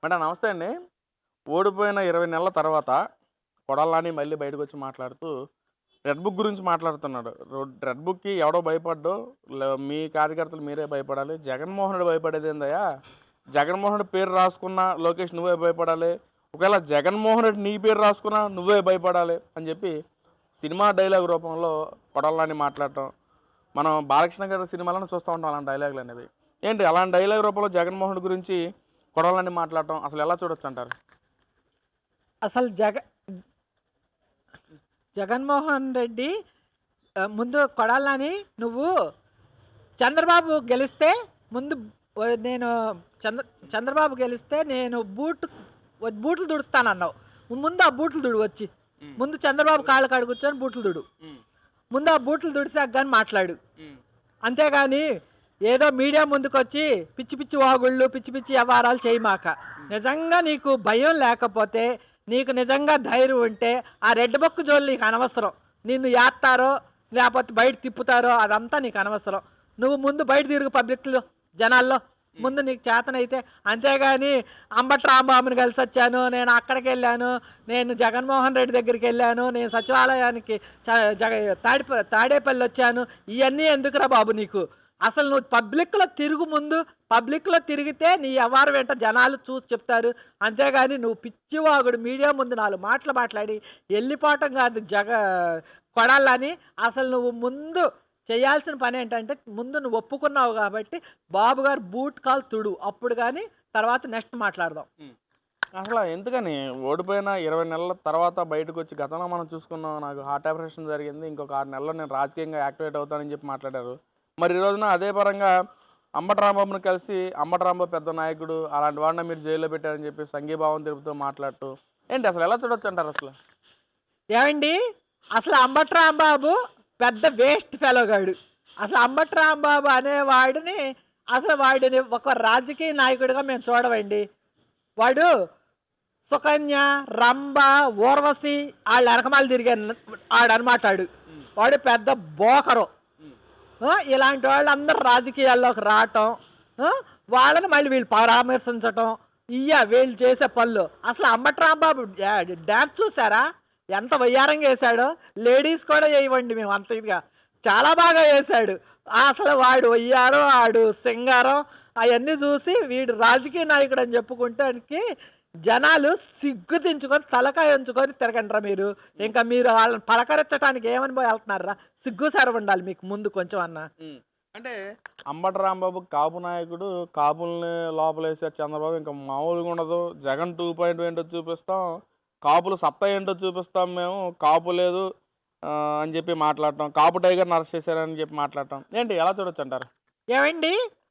Madam నమస్తే అండి. ఓడిపోయిన 20 నెలల తర్వాత కొడాలి నాని మళ్ళీ బయటకొచ్చి మాట్లాడుతూ రెడ్ బుక్ గురించి మాట్లాడుతున్నాడు. రెడ్ బుక్‌కి ఎవడో భయపడ్డు. మీ కార్యకర్తలు మీరే భయపడాలి. జగన్మోహన్ రెడ్డి భయపడేదేందయ్యా? జగన్మోహన్ రెడ్డి పేరు రాసుకున్న లోకేష్ నువ్వే భయపడాలి. ఒకవేళ జగన్మోహన్ రెడ్డి నీ పేరు రాసుకున్నా నువ్వే భయపడాలి అని చెప్పి సినిమా డైలాగ్ రూపంలో కొడాలి నాని మాట్లాడటం. మనం బాలకృష్ణ గారి సినిమాలను చూస్తూ ఉంటాం అలాంటి డైలాగులనేవి. ఏంటి అలాంటి డైలాగ్ రూపంలో జగన్మోహన్ రెడ్డి గురించి కొడాలి నాని మాట్లాడటం అసలు ఎలా చూడొచ్చంటారు? అసలు జగన్మోహన్ రెడ్డి ముందు కొడాలని నువ్వు చంద్రబాబు గెలిస్తే ముందు నేను చంద్రబాబు గెలిస్తే నేను బూట్లు దుడుస్తానన్నావు. ముందు ఆ బూట్లు దుడు వచ్చి హ్మ్. ముందు చంద్రబాబు కాళ్ళ కాడ కూర్చొని బూట్లు దుడు. హ్మ్. ముందు ఆ బూట్లు దుడిసాక కానీ మాట్లాడు. హ్మ్. అంతేగాని ఏదో మీడియా ముందుకొచ్చి పిచ్చి పిచ్చి వాగుళ్ళు పిచ్చి పిచ్చి వ్యవహారాలు చేయమాక. నిజంగా నీకు భయం లేకపోతే, నీకు నిజంగా ధైర్యం ఉంటే ఆ రెడ్ బుక్ జోలు నీకు అనవసరం. నిన్ను యాత్తారో లేకపోతే బయట తిప్పుతారో అదంతా నీకు అనవసరం. నువ్వు ముందు బయట తిరుగు పబ్లిక్లో జనాల్లో ముందు నీకు చేతనైతే. అంతేగాని అంబటి రాంబాబుని కలిసి వచ్చాను, నేను అక్కడికి వెళ్ళాను, నేను జగన్మోహన్ రెడ్డి దగ్గరికి వెళ్ళాను, నేను సచివాలయానికి తాడేపల్లి వచ్చాను, ఇవన్నీ ఎందుకురా బాబు నీకు? అసలు నువ్వు పబ్లిక్లో తిరుగు ముందు. పబ్లిక్లో తిరిగితే నీ ఎవరు వెంట జనాలు చూసి చెప్తారు. అంతేగాని నువ్వు పిచ్చివాగుడు మీడియా ముందు నాలుగు మాటలు మాట్లాడి వెళ్ళిపోవటం కాదు కొడాలని. అసలు నువ్వు ముందు చేయాల్సిన పని ఏంటంటే, ముందు నువ్వు ఒప్పుకున్నావు కాబట్టి బాబు గారు బూట్ కాల్ తుడు, అప్పుడు కానీ తర్వాత నెక్స్ట్ మాట్లాడదాం. హ్మ్. అసల ఎందుకని ఓడిపోయిన 20 నెలల తర్వాత బయటకొచ్చి గతంలో మనం చూసుకున్నాం. నాకు హార్ట్ ఆపరేషన్ జరిగింది. ఇంకొక 6 నెలల్లో నేను రాజకీయంగా యాక్టివేట్ అవుతానని చెప్పి మాట్లాడారు. మరి ఈ రోజున అదే పరంగా అంబటి రాంబాబుని కలిసి అంబటి రాంబాబు పెద్ద నాయకుడు, అలాంటి వాడిని మీరు జైల్లో పెట్టారని చెప్పి సంఘీభావం తెలుపుతూ మాట్లాడుతూ ఏంటి అసలు ఎలా చూడొచ్చంటారు అసలు? ఏమండి, అసలు అంబటి రాంబాబు పెద్ద వేస్ట్ ఫెలోగాడు. అసలు అంబటి రాంబాబు అనేవాడిని, అసలు వాడిని ఒక రాజకీయ నాయకుడిగా మేము చూడవండి. వాడు సుకన్య, రంభ, ఊర్వశి వాళ్ళ వెనకమాల తిరిగాను ఆడనమాట. హ్మ్. వాడు పెద్ద బోకరు. హ్మ్. ఇలాంటి వాళ్ళందరూ రాజకీయాల్లోకి రావటం, ఆ, వాళ్ళని మళ్ళీ వీళ్ళు పరామర్శించటం, వీళ్ళు చేసే పనులు. అసలు అంబటి రాంబాబు డ్యాన్స్ చూసారా ఎంత వయ్యారంగా వేశాడో? లేడీస్ కూడా వేయవండి మేము అంత ఇదిగా. చాలా బాగా వేశాడు. అసలు వాడు వయ్యారం, ఆడు సింగారం అవన్నీ చూసి వీడు రాజకీయ నాయకుడు అని చెప్పుకుంటానికి జనాలు సిగ్గు దించుకొని తలకాయ ఉంచుకొని తిరగండిరా మీరు. ఇంకా మీరు వాళ్ళని పలకరించడానికి ఏమని పోయి వెళ్తున్నారా? సిగ్గు సరవ ఉండాలి మీకు ముందు కొంచెం అన్నా. హ్మ్. అంటే అంబటి రాంబాబు కాపు నాయకుడు. కాపుల్ని లోపలేసారు చంద్రబాబు. ఇంక మామూలుగా ఉండదు. జగన్ 2.0 ఏంటో చూపిస్తాం. కాపుల సత్తా ఏంటో చూపిస్తాం మేము. కాపు లేదు అని చెప్పి మాట్లాడటం. కాపు టైగర్‌ని అరెస్ట్ చేశారని చెప్పి మాట్లాడటం. ఏంటి ఎలా చూడొచ్చంటారు? ఏమండి,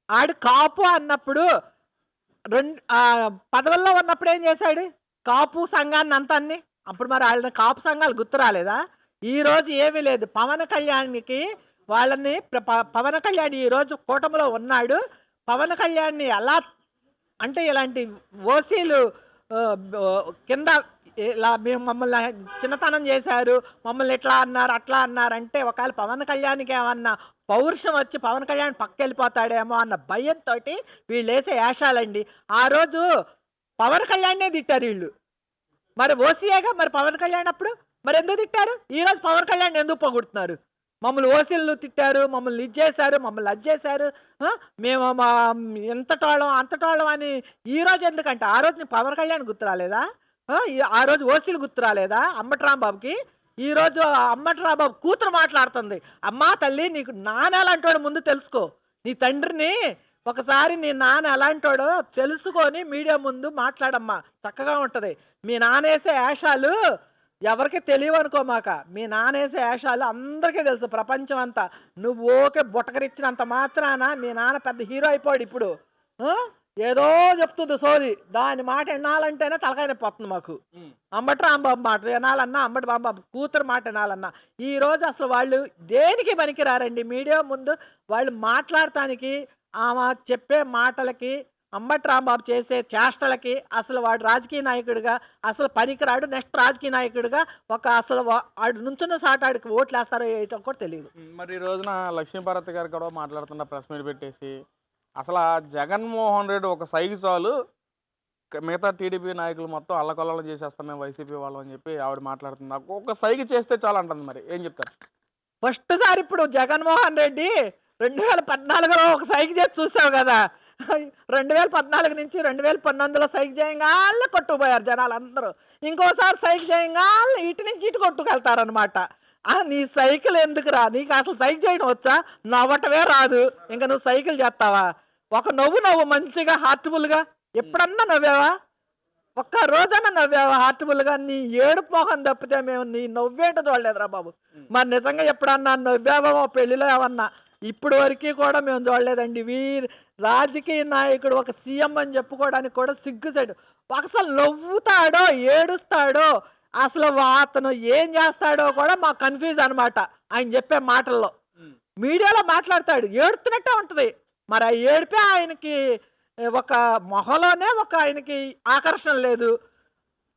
ఆడు కాపు అన్నప్పుడు పదవుల్లో ఉన్నప్పుడు ఏం చేశాడు? కాపు సంఘాన్ని అంతాన్ని. అప్పుడు మరి వాళ్ళని కాపు సంఘాలు గుర్తు రాలేదా? ఈరోజు ఏమీ లేదు. పవన్ కళ్యాణ్‌కి వాళ్ళని పవన్ కళ్యాణ్ ఈరోజు కూటమిలో ఉన్నాడు. పవన్ కళ్యాణ్‌ని ఎలా అంటే ఇలాంటి ఓసీలు కింద ఇలా మేము మమ్మల్ని చిన్నతనం చేశారు, మమ్మల్ని ఇట్లా అన్నారు, అట్లా అన్నారంటే ఒకవేళ పవన్ కళ్యాణ్‌కి ఏమన్నా పౌరుషం వచ్చి పవన్ కళ్యాణ్ పక్కకెళ్ళిపోతాడేమో అన్న భయంతోటి వీళ్ళేసే ఏషాలండి. ఆ రోజు పవన్ కళ్యాణ్‌నే తిట్టారు ఈళ్ళు. మరి ఓసీయేగా మరి పవన్ కళ్యాణ్ అప్పుడు. మరెందుకు తిట్టారు? ఈరోజు పవన్ కళ్యాణ్‌ని ఎందుకు పొగుడుతున్నారు? మమ్మల్ని ఓసీలు తిట్టారు, మమ్మల్ని ఇది చేశారు, మమ్మల్ని అది చేశారు. ఆ! మేము ఇంతటోళ్ళం, అంతటోళ్ళం అని ఈరోజు ఎందుకంటే, ఆ రోజు నీకు పవన్ కళ్యాణ్ గుర్తు రాలేదా? ఆ రోజు ఓసీలు గుర్తు రాలేదా అంబటి రాంబాబుకి? ఈరోజు అంబటి రాంబాబు కూతురు మాట్లాడుతుంది. అమ్మా తల్లి, నీకు నాన్న ఎలాంటోడో ముందు తెలుసుకో. నీ తండ్రిని ఒకసారి నీ నాన్న ఎలాంటోడో తెలుసుకొని మీడియా ముందు మాట్లాడమ్మా. చక్కగా ఉంటది. మీ నాన్నేసే ఏషాలు ఎవరికీ తెలియవనుకోమాక. మీ నాన్నేసే ఏషాలు అందరికీ తెలుసు ప్రపంచం అంతా. నువ్వు ఊకే బుటకరిచ్చినంత మాత్రాన మీ నాన్న పెద్ద హీరో అయిపోయాడు ఇప్పుడు. ఆ! ఏదో చెప్తుంది సోది. దాని మాట ఇనాలంటేనే తలకాయ నొప్పొస్తుంది మాకు. హ్మ్. అంబటి రాంబాబు మాట వినాలన్నా, అంబటి రాంబాబు కూతురు మాట వినాలన్నా. ఈరోజు అసలు వాళ్ళు దేనికి పనికిరారండి. మీడియా ముందు వాళ్ళు మాట్లాడటానికి, ఆమె చెప్పే మాటలకి, అంబటి రాంబాబు చేసే చేష్టలకి అసలు వాడు రాజకీయ నాయకుడిగా అసలు పనికిరాడు. నెక్స్ట్ రాజకీయ నాయకుడిగా ఒక అసలు ఆడు నుంచున్న సాట ఆడికి ఓట్లేస్తారో ఏటో కూడా తెలియదు. హ్మ్. మరి ఈ రోజున లక్ష్మీపార్వతి గారు కూడా మాట్లాడుతున్న ప్రెస్ మీట్ పెట్టేసి, అసలా జగన్మోహన్ రెడ్డి ఒక సైగ చాలు మిగతా టీడీపీ నాయకులు మొత్తం అల్లకల్లోలం చేసేస్తాం మేము వైసీపీ వాళ్ళం అని చెప్పి ఆవిడ మాట్లాడుతుంది. నాకు ఒక సైగ చేస్తే చాలు అంటుంది. మరి ఏం చెప్తారు? ఫస్ట్ సారి ఇప్పుడు జగన్మోహన్ రెడ్డి 2014లో ఒక సైగ చేసి చూసావు కదా. 2014 నుంచి 2019లో సైగ చేయంగానే కొట్టుకుపోయారు జనాలందరూ. ఇంకోసారి సైగ చేయంగానే ఇటు నుంచి ఇటు కొట్టుకెళ్తారనమాట. నీ సైకిల్ ఎందుకురా, నీకు అసలు సైకిల్ చేయడం వచ్చా? నవ్వటమే రాదు, ఇంకా నువ్వు సైకిల్ చేస్తావా? ఒక నవ్వు మంచిగా హార్ట్ఫుల్గా ఎప్పుడన్నా నవ్వావా? ఒక్క రోజన్నా నవ్వావా హార్ట్ఫుల్గా? నీ ఏడుపు మొహం తప్పితే మేము నీ నవ్వేంటో చూడలేదురా బాబు. మరి నిజంగా ఎప్పుడన్నా నవ్వావా పెళ్లిలో ఏమన్నా? ఇప్పుడు వరకు కూడా మేము చూడలేదండి. రాజకీయ నాయకుడు ఒక సీఎం అని చెప్పుకోవడానికి కూడా సిగ్గుసేడు. అసలు నవ్వుతాడో ఏడుస్తాడో అసలు అతను ఏం చేస్తాడో కూడా మాకు కన్ఫ్యూజ్ అనమాట ఆయన చెప్పే మాటల్లో. మీడియాలో మాట్లాడతాడు ఏడుతున్నట్టే ఉంటుంది. మరి ఆ ఏడిపే ఆయనకి ఒక మొహలోనే ఒక ఆయనకి ఆకర్షణ లేదు.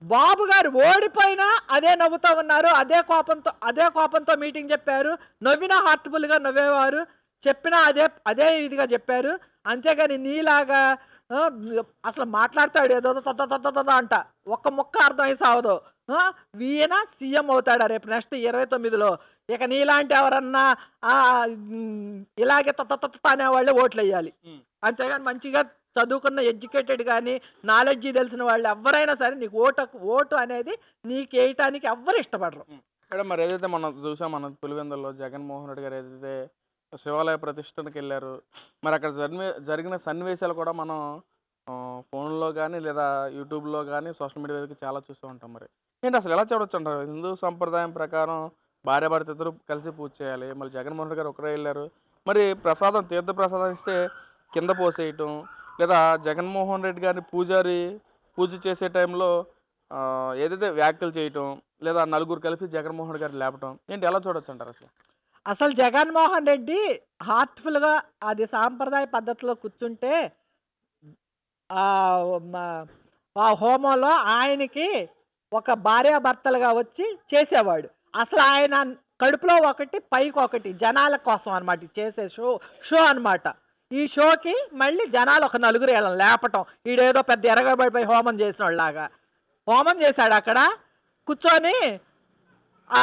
బాబు గారు ఓడిపోయినా అదే నవ్వుతూ ఉన్నారు, అదే కోపంతో మీటింగ్ చెప్పారు. నవ్వినా హార్ట్ఫుల్గా నవ్వేవారు, చెప్పినా అదే ఇదిగా చెప్పారు. అంతేగాని నీలాగా అసలు మాట్లాడతాడు ఏదో అంట, ఒక్క ముక్క అర్థం అయి సావదు. వీణ సీఎం అవుతాడా రేపు నెక్స్ట్ 29లో? ఇక నీలాంటి ఎవరన్నా ఇలాగే అనేవాళ్ళే ఓట్లు వేయాలి. అంతేగాని మంచిగా చదువుకున్న ఎడ్యుకేటెడ్ కానీ నాలెడ్జీ తెలిసిన వాళ్ళు ఎవరైనా సరే నీకు ఓటు అనేది నీకు వేయటానికి ఎవ్వరు ఇష్టపడరు. మేడం మరి ఏదైతే మనం చూసాం మన పులివెందుల్లో జగన్మోహన్ రెడ్డి గారు ఏదైతే శివాలయ ప్రతిష్టనకి వెళ్ళారు, మరి అక్కడ జరిగిన సన్నివేశాలు కూడా మనం ఫోన్లో కానీ లేదా యూట్యూబ్లో కానీ సోషల్ మీడియా వేదిక చాలా చూస్తూ ఉంటాం. మరి ఏంటి అసలు ఎలా చూడొచ్చు అంటారు? హిందూ సంప్రదాయం ప్రకారం భార్యాభర్త ఇద్దరు కలిసి పూజ చేయాలి. మళ్ళీ జగన్మోహన్ రెడ్డి గారు ఒకరే వెళ్ళారు. మరి ప్రసాదం తీర్థ ప్రసాదం ఇస్తే కింద పోసేయటం, లేదా జగన్మోహన్ రెడ్డి గారిని పూజ చేసే టైంలో ఏదైతే వ్యాఖ్యలు చేయటం, లేదా నలుగురు కలిపి జగన్మోహన్ రెడ్డి గారిని లేపటం, ఏంటి ఎలా చూడొచ్చు అంటారు అసలు? అసలు జగన్మోహన్ రెడ్డి హార్ట్ఫుల్గా అది సాంప్రదాయ పద్ధతిలో కూర్చుంటే ఆ హోమంలో ఆయనకి ఒక భార్యాభర్తలుగా వచ్చి చేసేవాడు. అసలు ఆయన కడుపులో ఒకటి పైకి ఒకటి జనాల కోసం అనమాట చేసే షో అనమాట. ఈ షోకి మళ్ళీ జనాలు ఒక నలుగురు వీళ్ళని లేపటం, ఈడేదో పెద్ద ఎరగబడిపోయి హోమం చేసిన వాళ్ళలాగా హోమం చేశాడు. అక్కడ కూర్చొని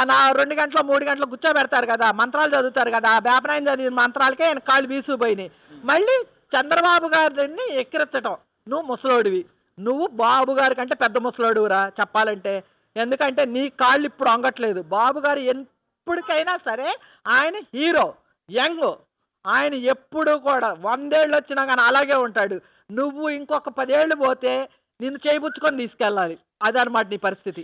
నా 2 గంటలు 3 గంటలు కూర్చోబెడతారు కదా, మంత్రాలు చదువుతారు కదా, ఆ బేపనాయన చదివిన మంత్రాలకే ఆయన కాళ్ళు బీసుకుపోయినాయి. మళ్ళీ చంద్రబాబు గారిని ఎక్కిరించటం, నువ్వు ముసలోడివి, నువ్వు బాబు గారి కంటే పెద్ద ముసలోడురా చెప్పాలంటే, ఎందుకంటే నీ కాళ్ళు ఇప్పుడు వంగట్లేదు. బాబు గారు ఎప్పటికైనా సరే ఆయన హీరో, యంగ్, ఆయన ఎప్పుడు కూడా 100 ఏళ్ళు వచ్చినా కానీ అలాగే ఉంటాడు. నువ్వు ఇంకొక 10 ఏళ్ళు పోతే నిన్ను చేయిపుచ్చుకొని తీసుకెళ్ళాలి, అదనమాట నీ పరిస్థితి.